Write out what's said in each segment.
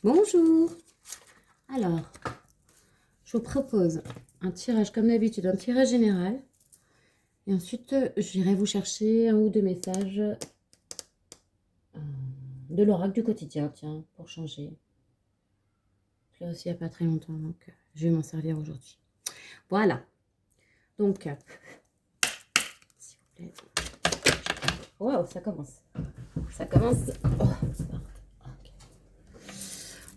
Bonjour. Alors, je vous propose un tirage comme d'habitude, un tirage général. Et ensuite, j'irai vous chercher un ou deux messages de l'oracle du quotidien, tiens, pour changer. Je l'ai reçu il n'y a pas très longtemps, donc je vais m'en servir aujourd'hui. Voilà. Donc, s'il vous plaît. Waouh, ça commence. Ça commence. Oh, okay.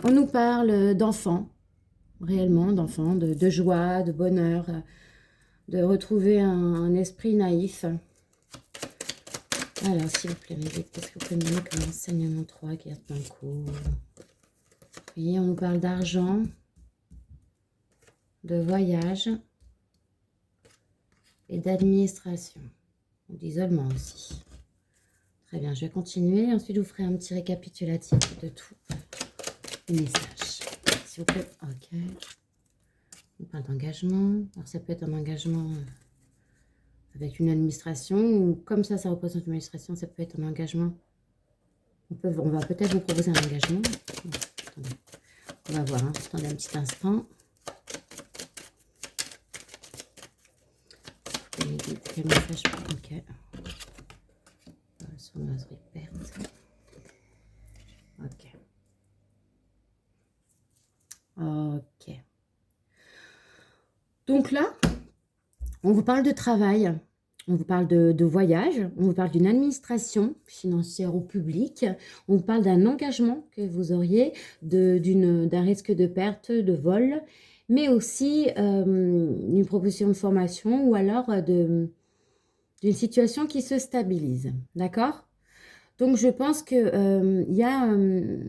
On nous parle d'enfants, réellement, d'enfants, de joie, de bonheur, de retrouver un esprit naïf. Alors, s'il vous plaît, mes guides, qu'est-ce que vous pouvez me donner comme enseignement 3 qui est d'un coup? Oui, on nous parle d'argent, de voyage et d'administration, ou d'isolement aussi. Très bien, je vais continuer. Ensuite, je vous ferai un petit récapitulatif de tous les messages. S'il vous plaît. Ok. On parle d'engagement. Alors, ça peut être un engagement avec une administration, ou comme ça représente une administration, ça peut être un engagement. On va peut-être vous proposer un engagement. Attendez. On va voir, hein. Attendez un petit instant. Quel message? Ok. Sournoiserie perte. Ok. Ok. Donc là, on vous parle de travail, on vous parle de voyage, on vous parle d'une administration financière ou publique, on vous parle d'un engagement que vous auriez, d'un risque de perte, de vol, mais aussi d'une proposition de formation ou alors d'une situation qui se stabilise, d'accord? Donc je pense qu'il y a un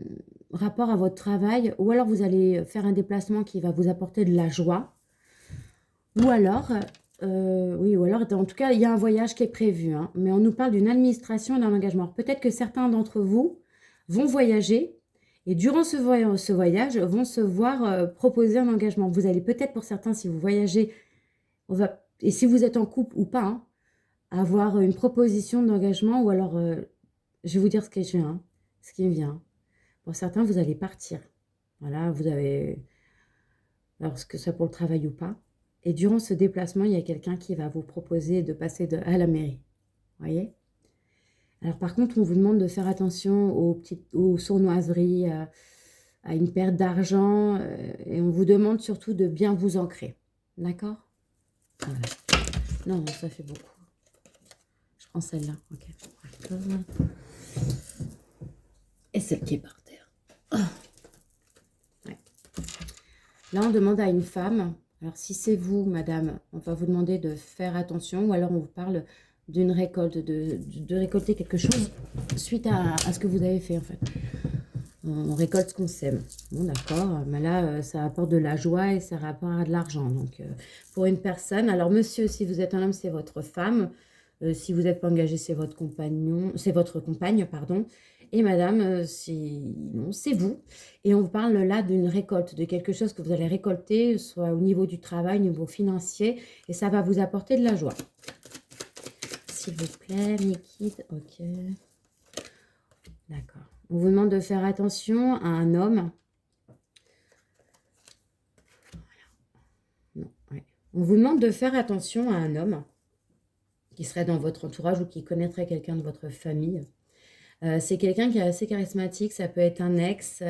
rapport à votre travail, ou alors vous allez faire un déplacement qui va vous apporter de la joie, ou alors... oui, ou alors, en tout cas, il y a un voyage qui est prévu, hein, mais on nous parle d'une administration et d'un engagement. Peut-être que certains d'entre vous vont voyager et durant ce voyage vont se voir proposer un engagement. Vous allez peut-être, pour certains, si vous voyagez, et si vous êtes en couple ou pas, hein, avoir une proposition d'engagement, ou alors, je vais vous dire ce que je viens, ce qui me vient. Pour certains, vous allez partir. Voilà, vous avez, alors que ce soit pour le travail ou pas. Et durant ce déplacement, il y a quelqu'un qui va vous proposer de passer à la mairie. Voyez? Alors par contre, on vous demande de faire attention aux sournoiseries, à une perte d'argent. Et on vous demande surtout de bien vous ancrer. D'accord? Voilà. Non, ça fait beaucoup. Je prends celle-là. Ok. Et celle qui est par terre. Oh. Ouais. Là, on demande à une femme... Alors, si c'est vous, madame, on va vous demander de faire attention, ou alors on vous parle d'une récolte, de récolter quelque chose suite à ce que vous avez fait, en fait. On récolte ce qu'on sème. Bon, d'accord, mais là, ça apporte de la joie et ça rapporte de l'argent. Donc, pour une personne, alors monsieur, si vous êtes un homme, c'est votre femme. Si vous n'êtes pas engagé, c'est votre compagnon, c'est votre compagne, pardon. Et madame, non, c'est vous. Et on vous parle là d'une récolte, de quelque chose que vous allez récolter, soit au niveau du travail, au niveau financier, et ça va vous apporter de la joie. S'il vous plaît, Nikid, ok. D'accord. On vous demande de faire attention à un homme. Non, ouais. On vous demande de faire attention à un homme qui serait dans votre entourage ou qui connaîtrait quelqu'un de votre famille. C'est quelqu'un qui est assez charismatique, ça peut être un ex,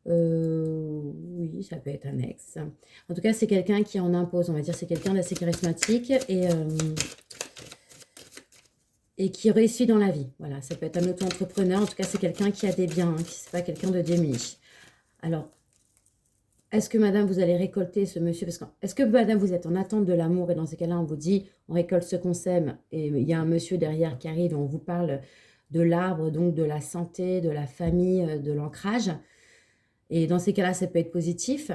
oui, ça peut être un ex. En tout cas, c'est quelqu'un qui en impose, on va dire, c'est quelqu'un d'assez charismatique et qui réussit dans la vie. Voilà, ça peut être un auto-entrepreneur, en tout cas, c'est quelqu'un qui a des biens, hein, qui n'est pas quelqu'un de démuni. Alors, est-ce que madame, vous allez récolter ce monsieur? Est-ce que madame, vous êtes en attente de l'amour? Et dans ces cas-là, on vous dit, on récolte ce qu'on sème. Et il y a un monsieur derrière qui arrive, et on vous parle de l'arbre, donc de la santé, de la famille, de l'ancrage. Et dans ces cas-là, ça peut être positif.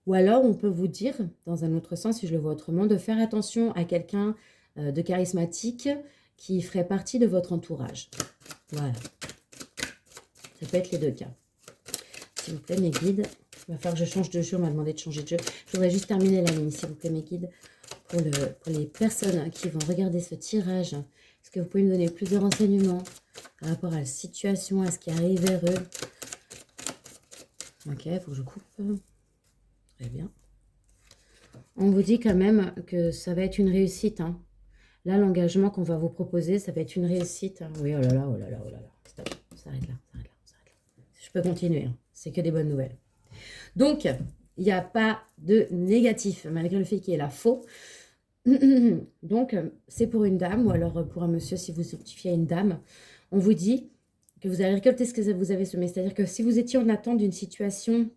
Ou alors, on peut vous dire, dans un autre sens, si je le vois autrement, de faire attention à quelqu'un de charismatique qui ferait partie de votre entourage. Voilà. Ça peut être les deux cas. S'il vous plaît, mes guides. Il va falloir que je change de jeu. On m'a demandé de changer de jeu. Je voudrais juste terminer la ligne, s'il vous plaît, mes guides. Pour les personnes qui vont regarder ce tirage, est-ce que vous pouvez me donner plus de renseignements par rapport à la situation, à ce qui arrive vers eux? Ok, il faut que je coupe. Très bien. On vous dit quand même que ça va être une réussite, hein. Là, l'engagement qu'on va vous proposer, ça va être une réussite, hein. Oui, oh là là, oh là là, oh là là. Stop. On s'arrête là, on s'arrête là, on s'arrête là. Je peux continuer, hein. C'est que des bonnes nouvelles. Donc, il n'y a pas de négatif, malgré le fait qu'il y ait la faux. Donc, c'est pour une dame, ou alors pour un monsieur, si vous certifiez une dame. On vous dit que vous allez récolter ce que vous avez semé. C'est-à-dire que si vous étiez en attente d'une situation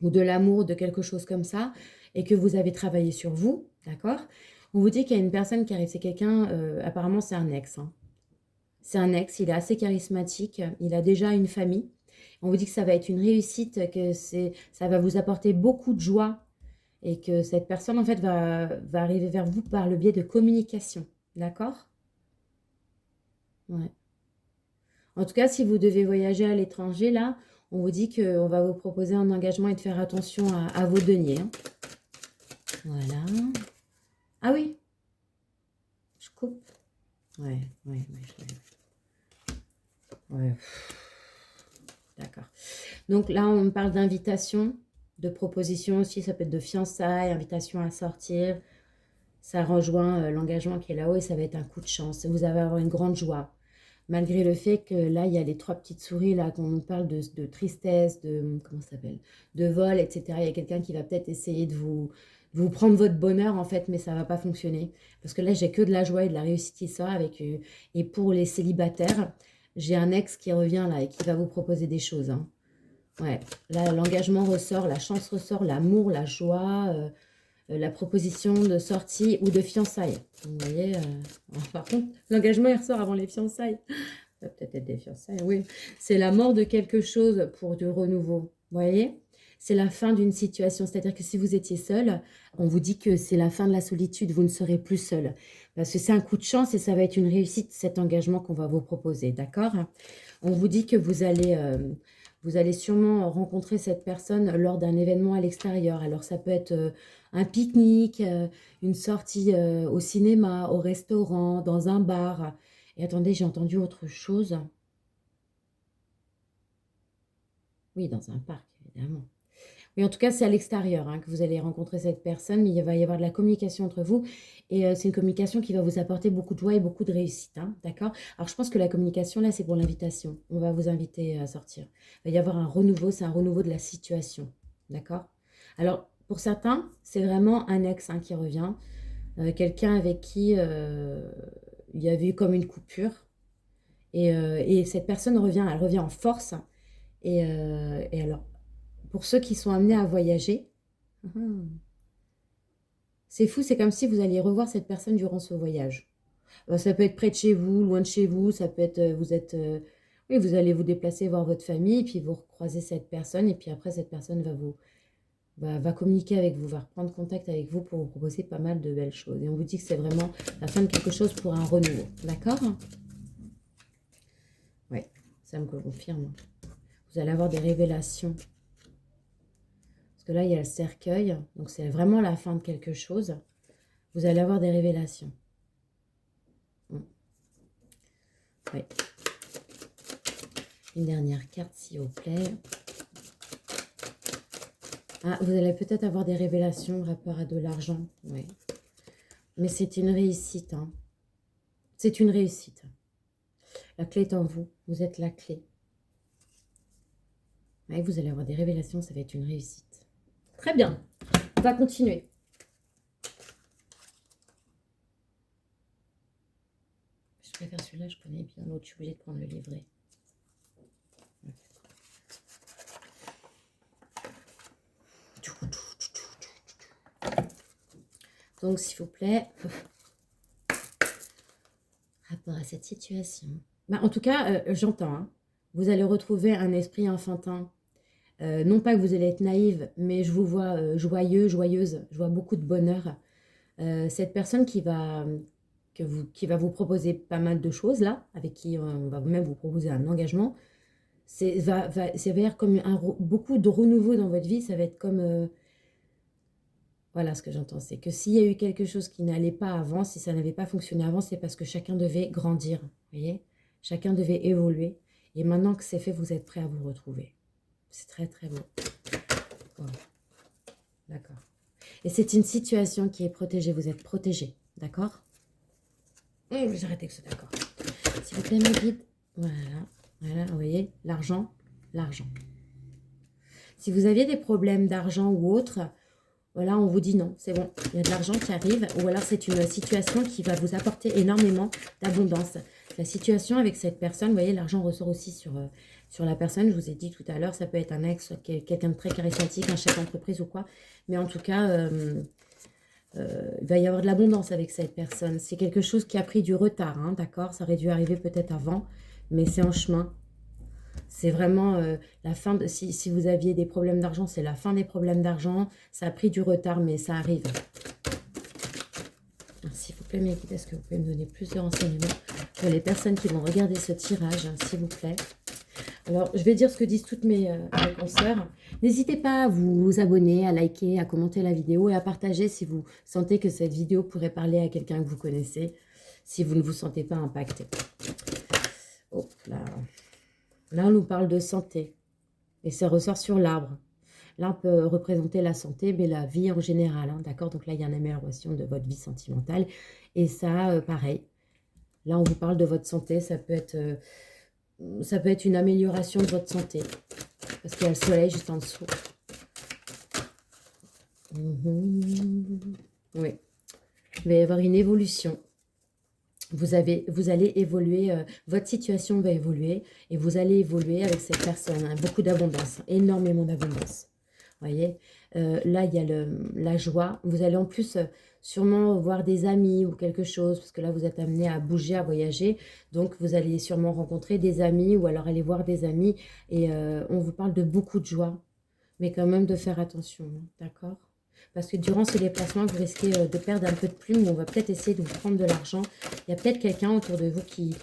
ou de l'amour, de quelque chose comme ça, et que vous avez travaillé sur vous, d'accord? On vous dit qu'il y a une personne qui arrive, c'est quelqu'un, apparemment c'est un ex, hein. C'est un ex, il est assez charismatique, il a déjà une famille. On vous dit que ça va être une réussite, que ça va vous apporter beaucoup de joie et que cette personne, en fait, va arriver vers vous par le biais de communication, d'accord? Ouais. En tout cas, si vous devez voyager à l'étranger, là, on vous dit qu'on va vous proposer un engagement et de faire attention à vos deniers, hein. Voilà. Ah oui, je coupe. Ouais, ouais, ouais. D'accord. Donc là, on parle d'invitation, de proposition aussi, ça peut être de fiançailles, invitation à sortir. Ça rejoint l'engagement qui est là-haut et ça va être un coup de chance. Vous allez avoir une grande joie. Malgré le fait que là, il y a les 3 petites souris, là, qu'on nous parle de tristesse, comment ça s'appelle, de vol, etc. Il y a quelqu'un qui va peut-être essayer de vous prendre votre bonheur, en fait, mais ça ne va pas fonctionner. Parce que là, j'ai que de la joie et de la réussite qui sort et pour les célibataires, j'ai un ex qui revient là et qui va vous proposer des choses, hein. Ouais, là, l'engagement ressort, la chance ressort, l'amour, la joie, la proposition de sortie ou de fiançailles. Vous voyez, par contre, l'engagement, il ressort avant les fiançailles. Ça va peut-être être des fiançailles, oui. C'est la mort de quelque chose pour du renouveau. Vous voyez? C'est la fin d'une situation. C'est-à-dire que si vous étiez seul, on vous dit que c'est la fin de la solitude. Vous ne serez plus seul. Parce que c'est un coup de chance et ça va être une réussite, cet engagement qu'on va vous proposer. D'accord? On vous dit que vous allez sûrement rencontrer cette personne lors d'un événement à l'extérieur. Alors, ça peut être un pique-nique, une sortie au cinéma, au restaurant, dans un bar. Et attendez, j'ai entendu autre chose. Oui, dans un parc, évidemment. Oui, en tout cas, c'est à l'extérieur, hein, que vous allez rencontrer cette personne, mais il va y avoir de la communication entre vous. Et c'est une communication qui va vous apporter beaucoup de joie et beaucoup de réussite, hein, d'accord? Alors, je pense que la communication, là, c'est pour l'invitation. On va vous inviter à sortir. Il va y avoir un renouveau, c'est un renouveau de la situation, d'accord? Alors, pour certains, c'est vraiment un ex, hein, qui revient. Quelqu'un avec qui il y avait eu comme une coupure. Et cette personne revient, elle revient en force. Et alors, pour ceux qui sont amenés à voyager, c'est fou, c'est comme si vous alliez revoir cette personne durant ce voyage. Ça peut être près de chez vous, loin de chez vous, ça peut être, oui, vous allez vous déplacer voir votre famille, puis vous recroisez cette personne, et puis après, cette personne va communiquer avec vous, va reprendre contact avec vous pour vous proposer pas mal de belles choses. Et on vous dit que c'est vraiment la fin de quelque chose pour un renouveau. D'accord? Oui, ça me confirme. Vous allez avoir des révélations. Parce que là, il y a le cercueil. Donc, c'est vraiment la fin de quelque chose. Vous allez avoir des révélations. Oui. Une dernière carte, s'il vous plaît. Ah, vous allez peut-être avoir des révélations rapport à de l'argent. Oui. Mais c'est une réussite, hein. C'est une réussite. La clé est en vous. Vous êtes la clé. Oui, vous allez avoir des révélations. Ça va être une réussite. Très bien. On va continuer. Je préfère celui-là. Je connais bien l'autre. Je suis obligée de prendre le livret. Donc, s'il vous plaît, rapport à cette situation. Bah, en tout cas, j'entends, hein. Vous allez retrouver un esprit enfantin. Non pas que vous allez être naïve, mais je vous vois joyeux, joyeuse. Je vois beaucoup de bonheur. Cette personne qui va vous proposer pas mal de choses, là, avec qui on va même vous proposer un engagement, ça va être comme beaucoup de renouveau dans votre vie. Ça va être comme... voilà ce que j'entends, c'est que s'il y a eu quelque chose qui n'allait pas avant, si ça n'avait pas fonctionné avant, c'est parce que chacun devait grandir, vous voyez? Chacun devait évoluer. Et maintenant que c'est fait, vous êtes prêt à vous retrouver. C'est très très beau. Wow. D'accord. Et c'est une situation qui est protégée. Vous êtes protégé. D'accord? J'arrête avec ce d'accord. S'il vous plaît, mes guides. Voilà. Voilà, vous voyez, l'argent, l'argent. Si vous aviez des problèmes d'argent ou autre, voilà, on vous dit non, c'est bon, il y a de l'argent qui arrive, ou alors c'est une situation qui va vous apporter énormément d'abondance. La situation avec cette personne, vous voyez, l'argent ressort aussi sur la personne, je vous ai dit tout à l'heure, ça peut être un ex, quelqu'un de très charismatique, un chef d'entreprise ou quoi, mais en tout cas, il va y avoir de l'abondance avec cette personne. C'est quelque chose qui a pris du retard, hein, d'accord? Ça aurait dû arriver peut-être avant, mais c'est en chemin. C'est vraiment la fin de... Si vous aviez des problèmes d'argent, c'est la fin des problèmes d'argent. Ça a pris du retard, mais ça arrive. S'il vous plaît, mes guides, est-ce que vous pouvez me donner plus de renseignements pour les personnes qui vont regarder ce tirage, hein, s'il vous plaît? Alors, je vais dire ce que disent toutes mes consoeurs. N'hésitez pas à vous abonner, à liker, à commenter la vidéo et à partager si vous sentez que cette vidéo pourrait parler à quelqu'un que vous connaissez, si vous ne vous sentez pas impacté. Oh là. Là, on nous parle de santé. Et ça ressort sur l'arbre. L'arbre peut représenter la santé, mais la vie en général. Hein, d'accord? Donc là, il y a une amélioration de votre vie sentimentale. Et ça, pareil. Là, on vous parle de votre santé. Ça peut être une amélioration de votre santé. Parce qu'il y a le soleil juste en dessous. Oui. Il va y avoir une évolution. Vous allez évoluer, votre situation va évoluer et vous allez évoluer avec cette personne. Hein, beaucoup d'abondance, énormément d'abondance. Vous voyez, là, il y a la joie. Vous allez en plus sûrement voir des amis ou quelque chose, parce que là, vous êtes amené à bouger, à voyager. Donc, vous allez sûrement rencontrer des amis ou alors aller voir des amis. Et on vous parle de beaucoup de joie, mais quand même de faire attention, hein, d'accord? Parce que durant ce déplacement, vous risquez de perdre un peu de plume. On va peut-être essayer de vous prendre de l'argent. Il y a peut-être quelqu'un autour de vous qui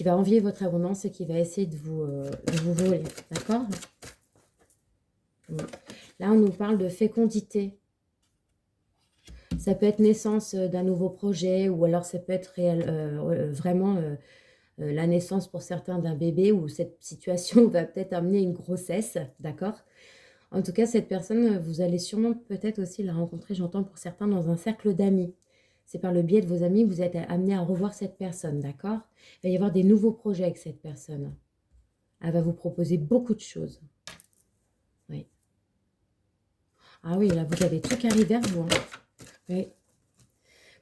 va envier votre abondance et qui va essayer de vous voler. D'accord? Là, on nous parle de fécondité. Ça peut être naissance d'un nouveau projet ou alors ça peut être vraiment la naissance pour certains d'un bébé ou cette situation va peut-être amener une grossesse. D'accord? En tout cas, cette personne, vous allez sûrement peut-être aussi la rencontrer, j'entends pour certains, dans un cercle d'amis. C'est par le biais de vos amis que vous êtes amené à revoir cette personne, d'accord? Il va y avoir des nouveaux projets avec cette personne. Elle va vous proposer beaucoup de choses. Oui. Ah oui, là, vous avez tout qui arrive vers vous. Hein. Oui.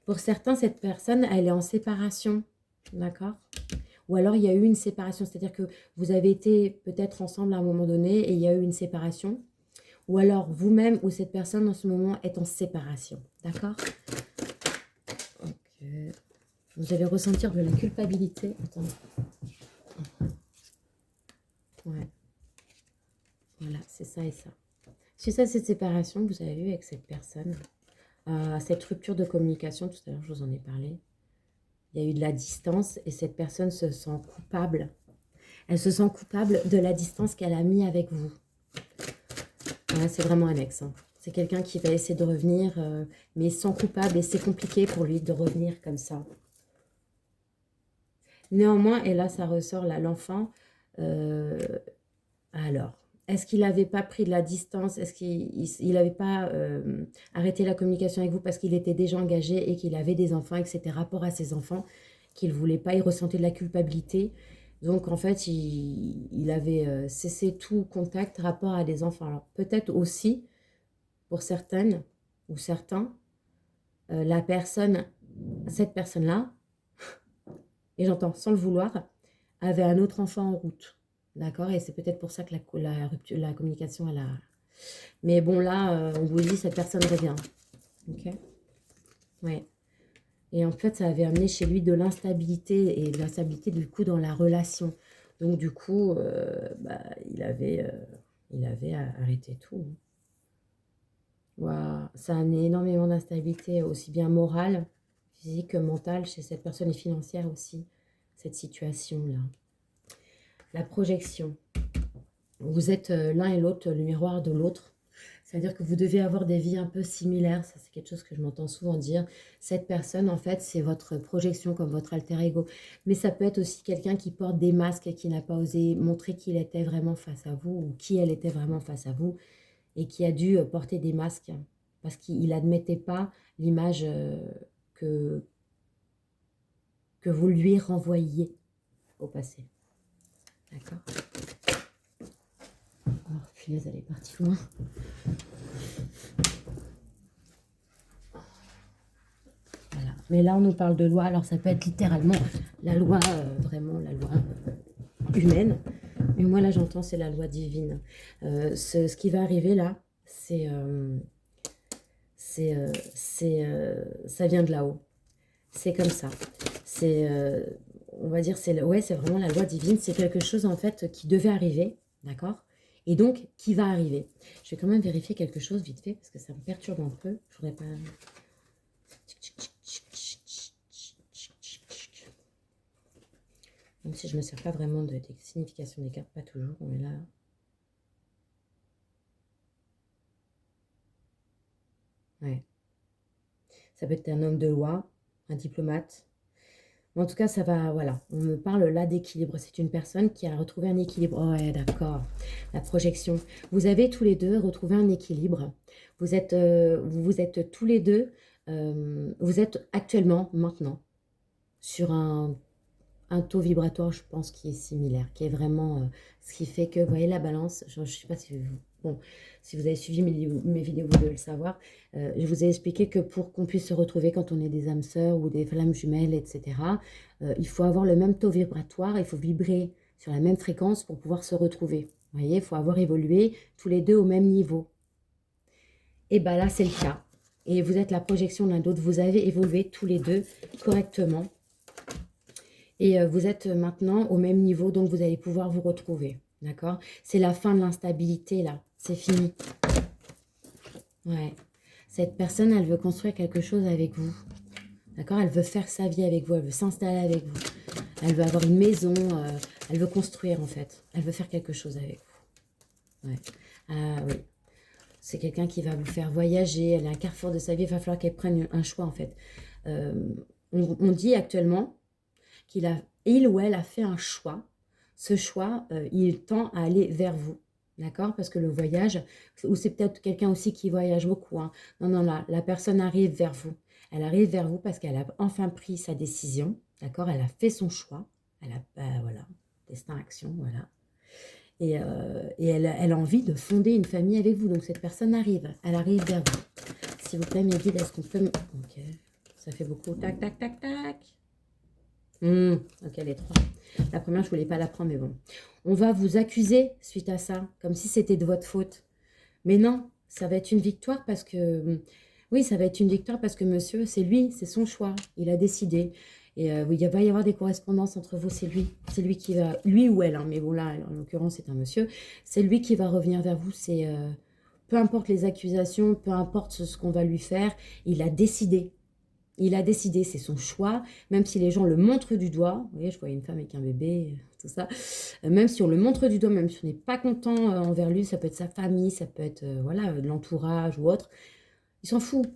Pour certains, cette personne, elle est en séparation, d'accord? Ou alors, il y a eu une séparation, c'est-à-dire que vous avez été peut-être ensemble à un moment donné et il y a eu une séparation. Ou alors vous-même ou cette personne en ce moment est en séparation. D'accord? Ok. Vous allez ressentir de la culpabilité. Attendez. Ouais. Voilà, c'est ça et ça. Suite à cette séparation que vous avez eue avec cette personne, cette rupture de communication, tout à l'heure je vous en ai parlé, il y a eu de la distance et cette personne se sent coupable. Elle se sent coupable de la distance qu'elle a mis avec vous. Ouais, c'est vraiment un ex. Hein. C'est quelqu'un qui va essayer de revenir, mais sans coupable. Et c'est compliqué pour lui de revenir comme ça. Néanmoins, et là, ça ressort, là, l'enfant. Alors, est-ce qu'il n'avait pas pris de la distance? Est-ce qu'il n'avait pas arrêté la communication avec vous parce qu'il était déjà engagé et qu'il avait des enfants et que c'était rapport à ses enfants qu'il ne voulait pas, il ressentait de la culpabilité. Donc, en fait, il avait cessé tout contact, rapport à des enfants. Alors, peut-être aussi, pour certaines ou certains, cette personne-là, et j'entends sans le vouloir, avait un autre enfant en route. D'accord? Et c'est peut-être pour ça que la communication, elle a... Mais bon, là, on vous dit, cette personne revient. Ok? Ouais. Et en fait, ça avait amené chez lui de l'instabilité et de l'instabilité, du coup, dans la relation. Donc, du coup, il avait arrêté tout. Wow. Ça a amené énormément d'instabilité, aussi bien morale, physique que mentale, chez cette personne et financière aussi, cette situation-là. La projection. Vous êtes l'un et l'autre, le miroir de l'autre. C'est-à-dire que vous devez avoir des vies un peu similaires. Ça, c'est quelque chose que je m'entends souvent dire. Cette personne, en fait, c'est votre projection comme votre alter ego. Mais ça peut être aussi quelqu'un qui porte des masques et qui n'a pas osé montrer qu'il était vraiment face à vous ou qui elle était vraiment face à vous et qui a dû porter des masques parce qu'il n'admettait pas l'image que, que vous lui renvoyiez au passé. D'accord? Oh, punaise, elle est partie loin. Voilà. Mais là, on nous parle de loi. Alors, ça peut être littéralement la loi, vraiment la loi humaine. Mais moi, là, j'entends, c'est la loi divine. Ce qui va arriver là, ça vient de là-haut. C'est comme ça. C'est, on va dire, ouais, c'est vraiment la loi divine. C'est quelque chose, en fait, qui devait arriver, d'accord? Et donc, qui va arriver. Je vais quand même vérifier quelque chose vite fait, parce que ça me perturbe un peu. Je voudrais pas... Même si je ne me sers pas vraiment des significations des cartes, pas toujours, mais là... Ouais. Ça peut être un homme de loi, un diplomate. En tout cas, ça va, voilà. On me parle là d'équilibre. C'est une personne qui a retrouvé un équilibre. Oh ouais, d'accord. La projection. Vous avez tous les deux retrouvé un équilibre. Vous êtes tous les deux, vous êtes actuellement, maintenant, sur un taux vibratoire, je pense, qui est similaire, qui est vraiment ce qui fait que, vous voyez, la balance, je ne sais pas si vous, bon, si vous avez suivi mes vidéos, vous devez le savoir, je vous ai expliqué que pour qu'on puisse se retrouver quand on est des âmes sœurs ou des flammes jumelles, etc., il faut avoir le même taux vibratoire, il faut vibrer sur la même fréquence pour pouvoir se retrouver. Vous voyez, il faut avoir évolué tous les deux au même niveau. Et bien là, c'est le cas. Et vous êtes la projection l'un d'autre, vous avez évolué tous les deux correctement. Et vous êtes maintenant au même niveau, donc vous allez pouvoir vous retrouver. D'accord? C'est la fin de l'instabilité, là. C'est fini. Ouais. Cette personne, elle veut construire quelque chose avec vous. D'accord? Elle veut faire sa vie avec vous. Elle veut s'installer avec vous. Elle veut avoir une maison. Elle veut construire, en fait. Elle veut faire quelque chose avec vous. Ouais. Ah oui. C'est quelqu'un qui va vous faire voyager. Elle est à un carrefour de sa vie. Il va falloir qu'elle prenne un choix, en fait. On dit actuellement il ou elle a fait un choix. Ce choix, il tend à aller vers vous. D'accord? Parce que le voyage, ou c'est peut-être quelqu'un aussi qui voyage beaucoup. Hein. Non, non, là, la personne arrive vers vous. Elle arrive vers vous parce qu'elle a enfin pris sa décision. D'accord? Elle a fait son choix. Elle a, voilà, destin, action, voilà. Et elle a envie de fonder une famille avec vous. Donc, cette personne arrive. Elle arrive vers vous. S'il vous plaît, mes guides, est-ce qu'on peut... Ok, ça fait beaucoup. Tac, tac, tac, tac. Ok, les trois. La première, je voulais pas la prendre, mais bon. On va vous accuser suite à ça, comme si c'était de votre faute. Mais non, ça va être une victoire parce que... Oui, ça va être une victoire parce que monsieur, c'est lui, c'est son choix. Il a décidé. Et oui, il va y avoir des correspondances entre vous, c'est lui. C'est lui qui va... Lui ou elle, hein, mais bon là, en l'occurrence, c'est un monsieur. C'est lui qui va revenir vers vous. C'est... peu importe les accusations, peu importe ce qu'on va lui faire, il a décidé. Il a décidé, c'est son choix, même si les gens le montrent du doigt. Vous voyez, je voyais une femme avec un bébé, tout ça. Même si on le montre du doigt, même si on n'est pas content envers lui, ça peut être sa famille, ça peut être voilà, de l'entourage ou autre. Il s'en fout.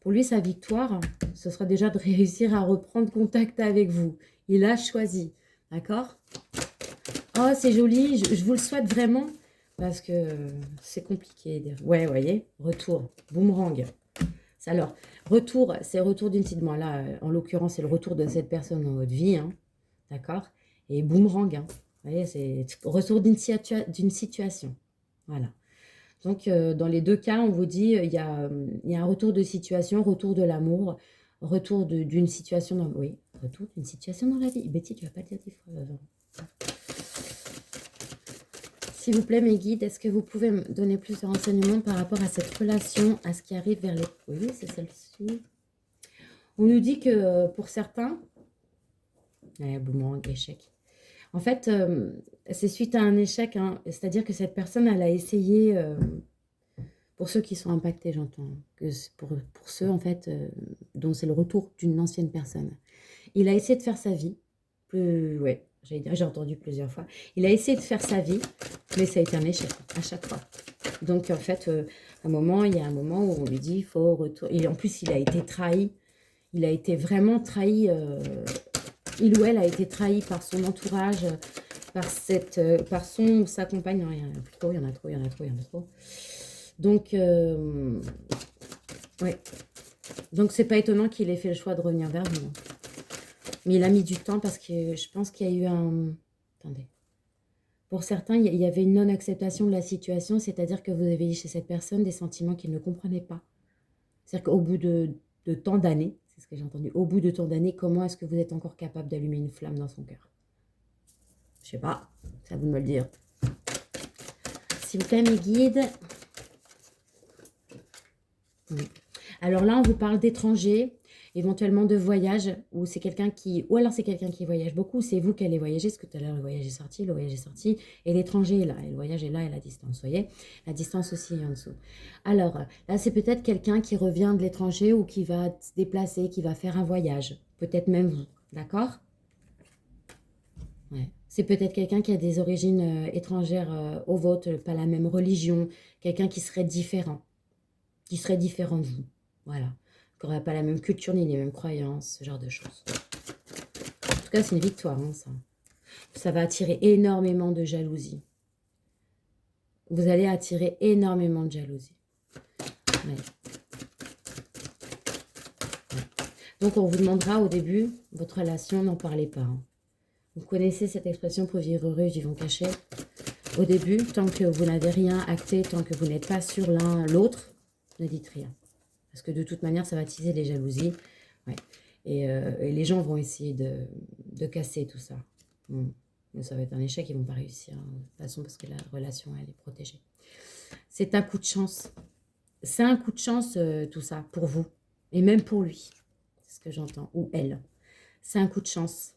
Pour lui, sa victoire, ce sera déjà de réussir à reprendre contact avec vous. Il a choisi. D'accord? Oh, c'est joli. Je vous le souhaite vraiment parce que c'est compliqué. Ouais, vous voyez, retour, boomerang. Alors, retour, c'est le retour d'une situation. Là, en l'occurrence, c'est le retour de cette personne dans votre vie. Hein, d'accord? Et boomerang. Hein, vous voyez, c'est retour d'une situation. Voilà. Donc, dans les deux cas, on vous dit, il y a un retour de situation, retour de l'amour, retour d'une situation dans... Oui, retour d'une situation dans la vie. Betty, tu vas pas dire 10 fois avant. S'il vous plaît, mes guides, est-ce que vous pouvez me donner plus de renseignements par rapport à cette relation, à ce qui arrive vers les... Oui, c'est celle-ci. On nous dit que pour certains... boomerang, échec. En fait, c'est suite à un échec. Hein, c'est-à-dire que cette personne, elle a essayé... pour ceux qui sont impactés, j'entends. Que pour ceux, en fait, dont c'est le retour d'une ancienne personne. Il a essayé de faire sa vie. Ouais. J'ai entendu plusieurs fois. Il a essayé de faire sa vie, mais ça a été un échec à chaque fois. Donc, en fait, à un moment, il y a un moment où on lui dit, il faut retourner. Et en plus, il a été trahi. Il a été vraiment trahi. Il ou elle a été trahi par son entourage, par son ou sa compagne. Non, il y en a plus trop, il y en a trop, il y en a trop, il y en a trop. Donc, ouais. Donc, c'est pas étonnant qu'il ait fait le choix de revenir vers vous. Mais il a mis du temps parce que je pense qu'il y a eu un... Attendez. Pour certains, il y avait une non-acceptation de la situation, c'est-à-dire que vous avez eu chez cette personne des sentiments qu'il ne comprenait pas. C'est-à-dire qu'au bout de tant d'années, c'est ce que j'ai entendu, au bout de tant d'années, comment est-ce que vous êtes encore capable d'allumer une flamme dans son cœur? Je sais pas, c'est à vous de me le dire. S'il vous plaît, mes guides. Alors là, on vous parle d'étrangers, éventuellement de voyage, ou c'est quelqu'un qui... Ou alors c'est quelqu'un qui voyage beaucoup, c'est vous qui allez voyager, parce que tout à l'heure, le voyage est sorti, et l'étranger est là, et le voyage est là, et la distance, vous voyez? La distance aussi est en dessous. Alors, là, c'est peut-être quelqu'un qui revient de l'étranger, ou qui va se déplacer, qui va faire un voyage, peut-être même vous, d'accord? Ouais. C'est peut-être quelqu'un qui a des origines étrangères aux vôtres, pas la même religion, quelqu'un qui serait différent de vous. Voilà. Qui n'aurait pas la même culture ni les mêmes croyances, ce genre de choses. En tout cas, c'est une victoire, hein, ça. Ça va attirer énormément de jalousie. Vous allez attirer énormément de jalousie. Ouais. Ouais. Donc, on vous demandera au début, votre relation, n'en parlez pas. Hein. Vous connaissez cette expression pour vivre heureux, vivons cachés. Au début, tant que vous n'avez rien acté, tant que vous n'êtes pas sur l'un l'autre, ne dites rien. Parce que de toute manière, ça va attiser les jalousies. Ouais. Et les gens vont essayer de casser tout ça. Mais ça va être un échec, ils ne vont pas réussir. Hein, de toute façon, parce que la relation, elle est protégée. C'est un coup de chance. C'est un coup de chance, tout ça, pour vous. Et même pour lui. C'est ce que j'entends. Ou elle. C'est un coup de chance.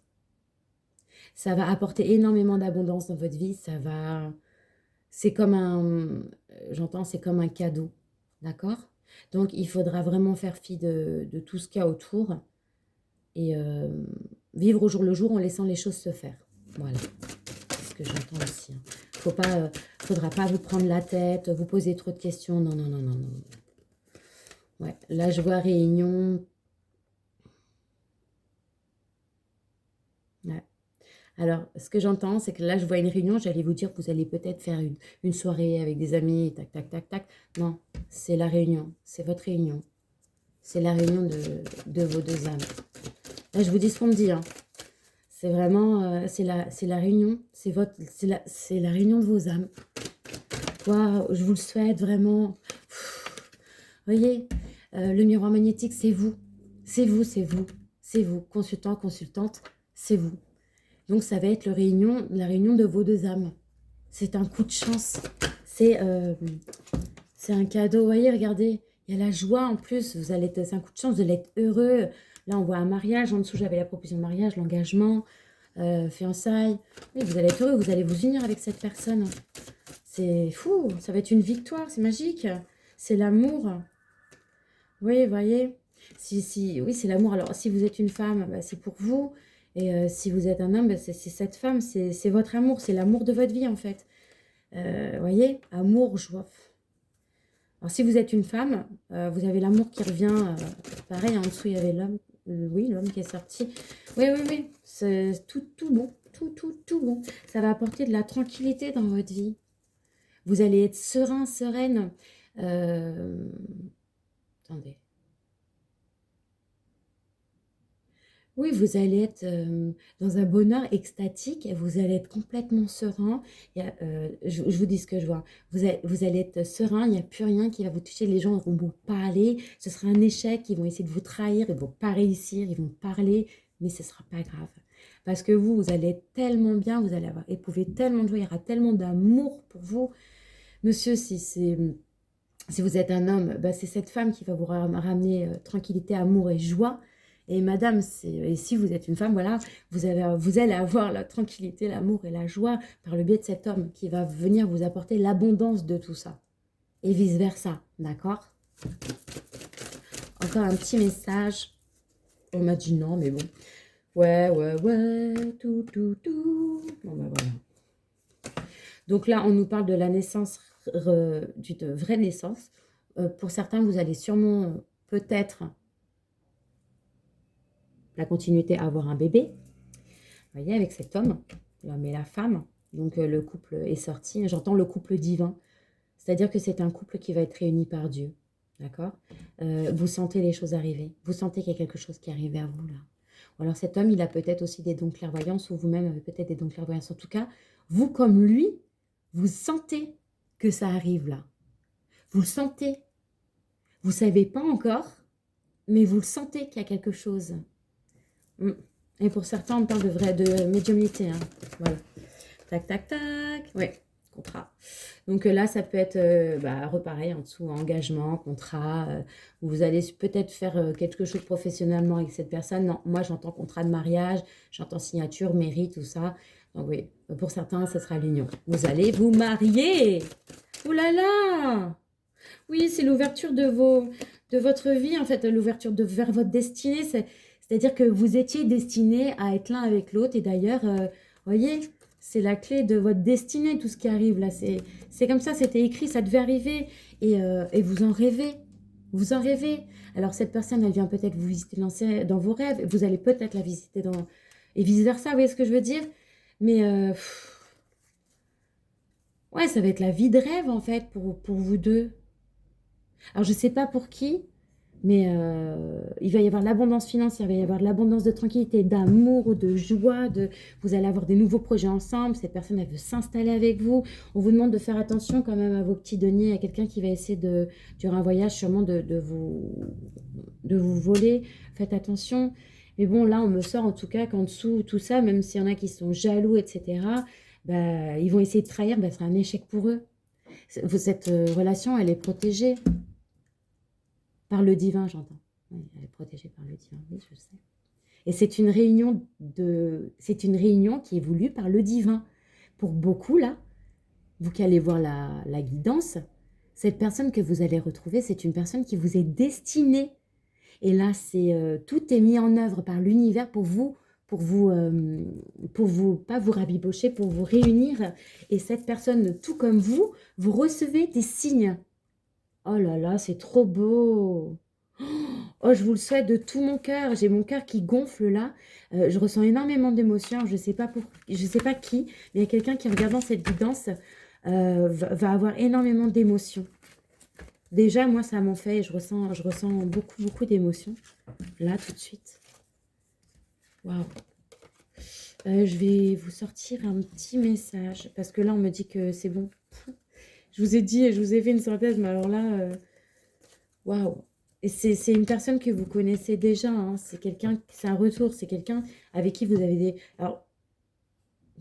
Ça va apporter énormément d'abondance dans votre vie. Ça va... C'est comme un... J'entends, c'est comme un cadeau. D'accord? Donc, il faudra vraiment faire fi de tout ce qu'il y a autour et vivre au jour le jour en laissant les choses se faire. Voilà, c'est ce que j'entends aussi. Il ne faudra pas vous prendre la tête, vous poser trop de questions. Non, non, non, non, non. Ouais, là, je vois réunion. Ouais. Alors, ce que j'entends, c'est que là, je vois une réunion. J'allais vous dire que vous allez peut-être faire une soirée avec des amis, tac, tac, tac, tac. Non, c'est la réunion. C'est votre réunion. C'est la réunion de vos deux âmes. Là, je vous dis ce qu'on me dit. Hein. C'est vraiment, c'est la réunion. C'est la réunion de vos âmes. Waouh, je vous le souhaite vraiment. Voyez, le miroir magnétique, c'est vous. C'est vous, c'est vous. C'est vous. Consultant, consultante, c'est vous. Donc, ça va être la réunion de vos deux âmes. C'est un coup de chance. C'est un cadeau. Vous voyez, regardez, il y a la joie en plus. C'est un coup de chance, vous allez être heureux. Là, on voit un mariage. En dessous, j'avais la proposition de mariage, l'engagement, fiançailles. Oui, vous allez être heureux. Vous allez vous unir avec cette personne. C'est fou. Ça va être une victoire. C'est magique. C'est l'amour. Oui, voyez. Oui, c'est l'amour. Alors, si vous êtes une femme, bah, c'est pour vous. Et si vous êtes un homme, bah, c'est cette femme. C'est votre amour. C'est l'amour de votre vie, en fait. Voyez, amour, joie. Alors, si vous êtes une femme, vous avez l'amour qui revient. Pareil, en dessous, il y avait l'homme. Oui, l'homme qui est sorti. Oui, oui, oui. C'est tout bon. Tout bon. Ça va apporter de la tranquillité dans votre vie. Vous allez être serein, sereine. Attendez. Oui, vous allez être dans un bonheur extatique, vous allez être complètement serein. Je vous dis ce que je vois. Vous allez être serein, il n'y a plus rien qui va vous toucher. Les gens vont vous parler, ce sera un échec, ils vont essayer de vous trahir, ils ne vont pas réussir, ils vont parler, mais ce ne sera pas grave. Parce que vous allez être tellement bien, vous allez avoir éprouvé tellement de joie, il y aura tellement d'amour pour vous. Monsieur, si vous êtes un homme, bah, c'est cette femme qui va vous ramener tranquillité, amour et joie. Et madame, et si vous êtes une femme, voilà, vous allez avoir la tranquillité, l'amour et la joie par le biais de cet homme qui va venir vous apporter l'abondance de tout ça. Et vice-versa, d'accord? Encore un petit message. On m'a dit non, mais bon. Ouais, tout. Bon, bah voilà. Donc là, on nous parle de la naissance, d'une vraie naissance. Pour certains, vous allez sûrement, peut-être, la continuité à avoir un bébé. Vous voyez, avec cet homme, l'homme et la femme. Donc le couple est sorti. J'entends le couple divin. C'est-à-dire que c'est un couple qui va être réuni par Dieu. D'accord? Vous sentez les choses arriver. Vous sentez qu'il y a quelque chose qui arrive vers vous là. Ou alors cet homme, il a peut-être aussi des dons de clairvoyance, ou vous-même avez peut-être des dons de clairvoyance. En tout cas, vous comme lui, vous sentez que ça arrive là. Vous le sentez. Vous ne savez pas encore, mais vous le sentez qu'il y a quelque chose. Et pour certains, on parle de médiumnité. Hein. Voilà. Tac, tac, tac. Ouais, contrat. Donc là, ça peut être repareil en dessous, engagement, contrat. Où vous allez peut-être faire quelque chose professionnellement avec cette personne. Non, moi, j'entends contrat de mariage, j'entends signature, mairie, tout ça. Donc oui, pour certains, ce sera l'union. Vous allez vous marier. Oh là là! Oui, c'est l'ouverture de votre vie, en fait, l'ouverture vers votre destinée. C'est-à-dire que vous étiez destiné à être l'un avec l'autre. Et d'ailleurs, voyez, c'est la clé de votre destinée, tout ce qui arrive là. C'est comme ça, c'était écrit, ça devait arriver. Et vous en rêvez. Vous en rêvez. Alors, cette personne, elle vient peut-être vous visiter dans vos rêves. Vous allez peut-être la visiter dans... Et vice-versa, vous voyez ce que je veux dire? Mais... ouais, ça va être la vie de rêve, en fait, pour vous deux. Alors, je ne sais pas pour qui, mais il va y avoir l'abondance financière, il va y avoir de l'abondance de tranquillité, d'amour, de joie. Vous allez avoir des nouveaux projets ensemble. Cette personne, elle veut s'installer avec vous. On vous demande de faire attention quand même à vos petits deniers, à quelqu'un qui va essayer durant un voyage, sûrement de vous voler. Faites attention. Mais bon, là, on me sort en tout cas qu'en dessous, tout ça, même s'il y en a qui sont jaloux, etc., bah, ils vont essayer de trahir, bah, ce sera un échec pour eux. Cette relation, elle est protégée. Par le divin, j'entends. Oui, elle est protégée par le divin, oui, je sais. Et c'est une réunion qui est voulue par le divin. Pour beaucoup, là, vous qui allez voir la guidance, cette personne que vous allez retrouver, c'est une personne qui vous est destinée. Et là, tout est mis en œuvre par l'univers pour vous, pas vous rabibocher, pour vous réunir. Et cette personne, tout comme vous recevez des signes. Oh là là, c'est trop beau. Oh, je vous le souhaite de tout mon cœur. J'ai mon cœur qui gonfle là. Je ressens énormément d'émotions. Je sais pas qui, mais il y a quelqu'un qui, regardant cette guidance, va avoir énormément d'émotions. Déjà, moi, ça m'en fait. Je ressens beaucoup, beaucoup d'émotions. Là, tout de suite. Waouh. Je vais vous sortir un petit message. Parce que là, on me dit que c'est bon. Je vous ai dit, je vous ai fait une synthèse, mais alors là, waouh. Et c'est une personne que vous connaissez déjà, hein. C'est quelqu'un, c'est un retour, c'est quelqu'un avec qui vous avez des... Alors,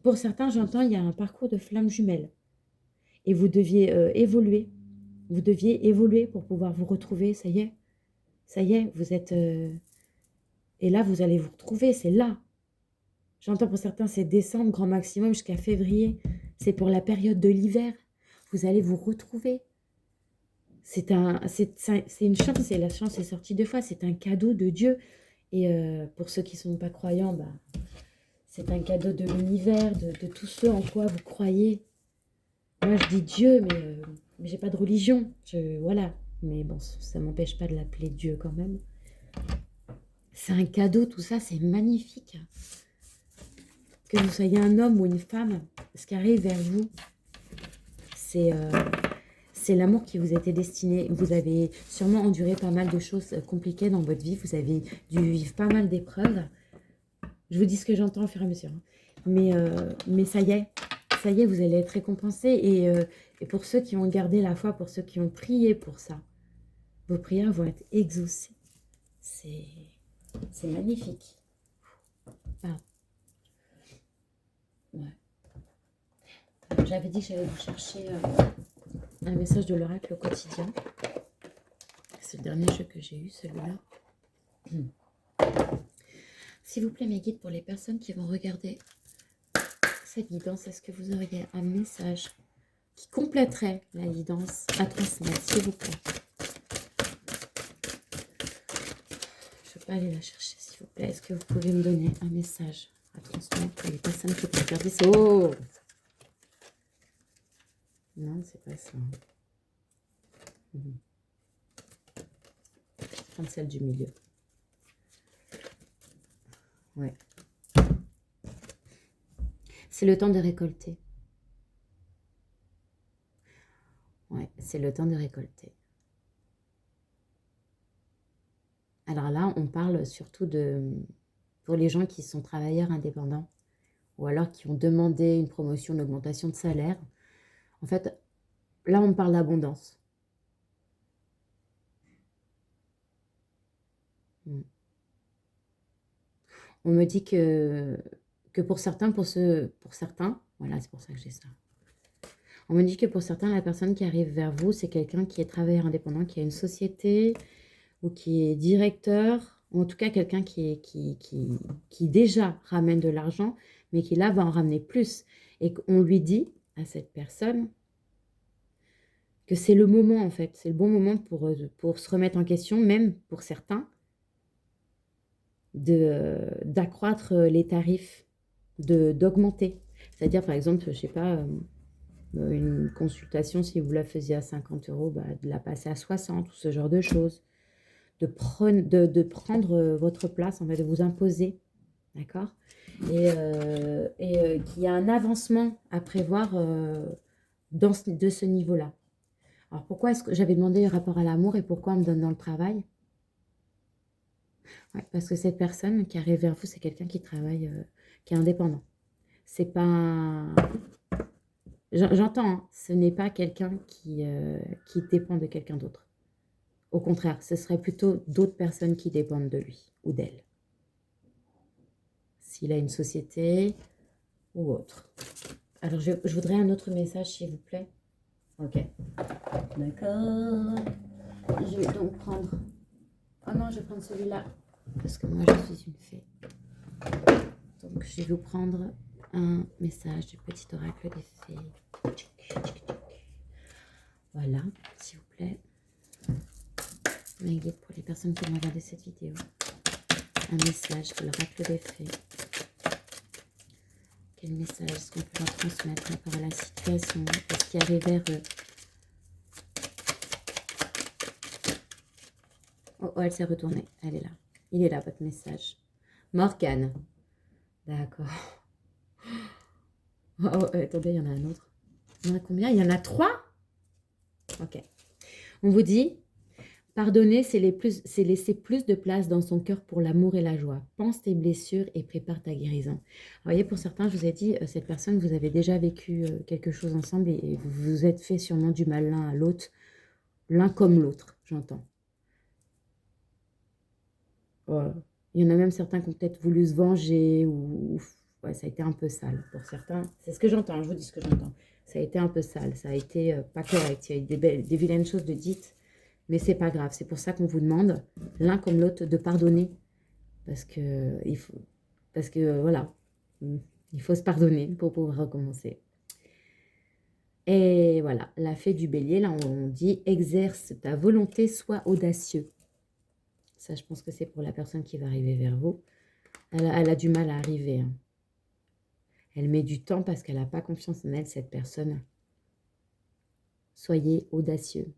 pour certains, j'entends, il y a un parcours de flamme jumelle. Et vous deviez évoluer. Vous deviez évoluer pour pouvoir vous retrouver. Ça y est, vous êtes... Et là, vous allez vous retrouver, c'est là. J'entends pour certains, c'est décembre, grand maximum, jusqu'à février. C'est pour la période de l'hiver. Vous allez vous retrouver. C'est une chance, et la chance est sortie 2 fois. C'est un cadeau de Dieu. Et pour ceux qui ne sont pas croyants, bah, c'est un cadeau de l'univers, de tous ceux en quoi vous croyez. Moi, je dis Dieu, mais j'ai pas de religion. Voilà. Mais bon, ça ne m'empêche pas de l'appeler Dieu quand même. C'est un cadeau, tout ça, c'est magnifique. Que vous soyez un homme ou une femme, ce qui arrive vers vous, c'est l'amour qui vous était destiné. Vous avez sûrement enduré pas mal de choses compliquées dans votre vie. Vous avez dû vivre pas mal d'épreuves. Je vous dis ce que j'entends au fur et à mesure. Mais ça y est, vous allez être récompensés. Et pour ceux qui ont gardé la foi, pour ceux qui ont prié pour ça, vos prières vont être exaucées. C'est magnifique. Ah. Ouais. J'avais dit que j'allais vous chercher un message de l'oracle au quotidien. C'est le dernier jeu que j'ai eu, celui-là. S'il vous plaît, mes guides, pour les personnes qui vont regarder cette guidance, est-ce que vous auriez un message qui compléterait la guidance à transmettre, s'il vous plaît? Je ne peux pas aller la chercher, s'il vous plaît. Est-ce que vous pouvez me donner un message à transmettre pour les personnes qui vont regarder ça? Oh! Non, c'est pas ça. Mhm. Je vais prendre celle du milieu. Ouais. C'est le temps de récolter. Ouais, c'est le temps de récolter. Alors là, on parle surtout pour les gens qui sont travailleurs indépendants ou alors qui ont demandé une promotion, une augmentation de salaire. En fait, là, on parle d'abondance. Mm. On me dit que pour certains, pour certains, voilà, c'est pour ça que j'ai ça. On me dit que pour certains, la personne qui arrive vers vous, c'est quelqu'un qui est travailleur indépendant, qui a une société ou qui est directeur, ou en tout cas quelqu'un qui déjà ramène de l'argent, mais qui là va en ramener plus. Et qu'on lui dit à cette personne que c'est le moment en fait, c'est le bon moment pour se remettre en question, même pour certains, d'accroître les tarifs, d'augmenter. C'est-à-dire par exemple, je ne sais pas, une consultation, si vous la faisiez à 50 euros, bah, de la passer à 60 ou ce genre de choses. De prendre votre place, en fait, de vous imposer, d'accord? Et qu'il y a un avancement à prévoir de ce niveau-là. Alors pourquoi est-ce que j'avais demandé le rapport à l'amour et pourquoi on me donne dans le travail? Ouais, parce que cette personne qui arrive vers vous, c'est quelqu'un qui travaille, qui est indépendant. C'est pas... J'entends, hein, ce n'est pas quelqu'un qui dépend de quelqu'un d'autre. Au contraire, ce serait plutôt d'autres personnes qui dépendent de lui ou d'elle. S'il a une société ou autre. Alors, je voudrais un autre message, s'il vous plaît. Ok. D'accord. Je vais donc prendre... Oh non, je vais prendre celui-là. Parce que moi, je suis une fée. Donc, je vais vous prendre un message du petit oracle des fées. Voilà, s'il vous plaît. Un guide pour les personnes qui vont regarder cette vidéo. Un message de l'oracle des fées. Quel message est-ce qu'on peut leur transmettre par rapport à la situation de ce qui arrive vers eux? Oh, oh, elle s'est retournée. Elle est là. Il est là, votre message. Morgane. D'accord. Oh, oh, attendez, il y en a un autre. Il y en a combien? Il y en a 3? Ok. On vous dit, pardonner, c'est laisser plus de place dans son cœur pour l'amour et la joie. Pense tes blessures et prépare ta guérison. Alors, vous voyez, pour certains, je vous ai dit, cette personne, vous avez déjà vécu quelque chose ensemble et vous vous êtes fait sûrement du mal l'un à l'autre. L'un comme l'autre, j'entends. Il y en a même certains qui ont peut-être voulu se venger ou ouais, ça a été un peu sale pour certains. C'est ce que j'entends, je vous dis ce que j'entends. Ça a été un peu sale, ça a été pas correct. Il y a eu des vilaines choses de dites, mais c'est pas grave. C'est pour ça qu'on vous demande, l'un comme l'autre, de pardonner. Parce que, voilà, il faut se pardonner pour pouvoir recommencer. Et voilà, la fée du bélier, là on dit, exerce ta volonté, sois audacieux. Ça, je pense que c'est pour la personne qui va arriver vers vous. Elle a du mal à arriver. Hein. Elle met du temps parce qu'elle n'a pas confiance en elle, cette personne. Soyez audacieux.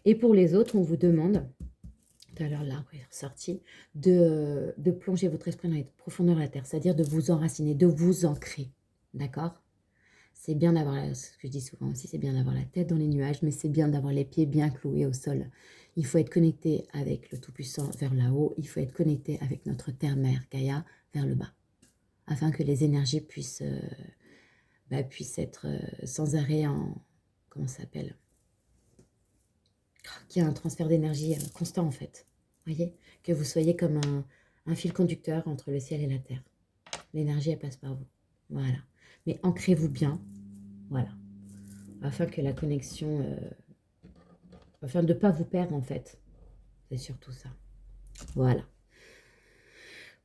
Et pour les autres, on vous demande, tout à l'heure l'arbre est ressorti, de plonger votre esprit dans les profondeurs de la terre, c'est-à-dire de vous enraciner, de vous ancrer. D'accord? C'est bien d'avoir, ce que je dis souvent aussi, c'est bien d'avoir la tête dans les nuages, mais c'est bien d'avoir les pieds bien cloués au sol. Il faut être connecté avec le Tout-Puissant vers là-haut, il faut être connecté avec notre terre-mère, Gaïa, vers le bas, afin que les énergies puissent être sans arrêt en... Comment ça s'appelle? Qu'il y a un transfert d'énergie constant, en fait. Voyez? Que vous soyez comme un fil conducteur entre le ciel et la terre. L'énergie, elle passe par vous. Voilà. Mais ancrez-vous bien. Voilà. Afin que la connexion... afin de ne pas vous perdre, en fait. C'est surtout ça. Voilà.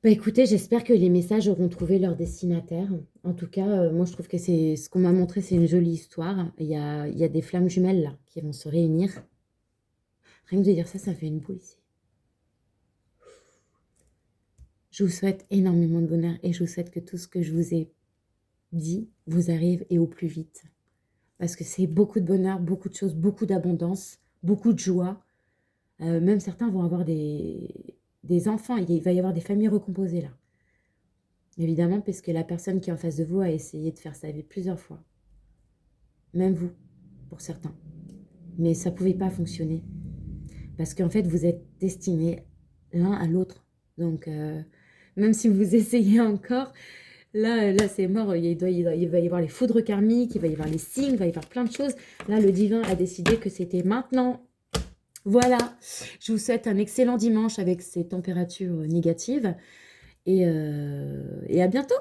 Bah écoutez, j'espère que les messages auront trouvé leur destinataire. En tout cas, moi je trouve que c'est ce qu'on m'a montré, c'est une jolie histoire. Il y a des flammes jumelles là qui vont se réunir. Rien que de dire ça, ça fait une boule ici. Je vous souhaite énormément de bonheur et je vous souhaite que tout ce que je vous ai dit vous arrive et au plus vite. Parce que c'est beaucoup de bonheur, beaucoup de choses, beaucoup d'abondance, beaucoup de joie. Même certains vont avoir des enfants, il va y avoir des familles recomposées là. Évidemment, parce que la personne qui est en face de vous a essayé de faire sa vie plusieurs fois. Même vous, pour certains. Mais ça ne pouvait pas fonctionner. Parce qu'en fait, vous êtes destinés l'un à l'autre. Donc, même si vous essayez encore, là c'est mort. Il va y avoir les foudres karmiques, il va y avoir les signes, il va y avoir plein de choses. Là, le divin a décidé que c'était maintenant. Voilà. Je vous souhaite un excellent dimanche avec ces températures négatives. Et à bientôt.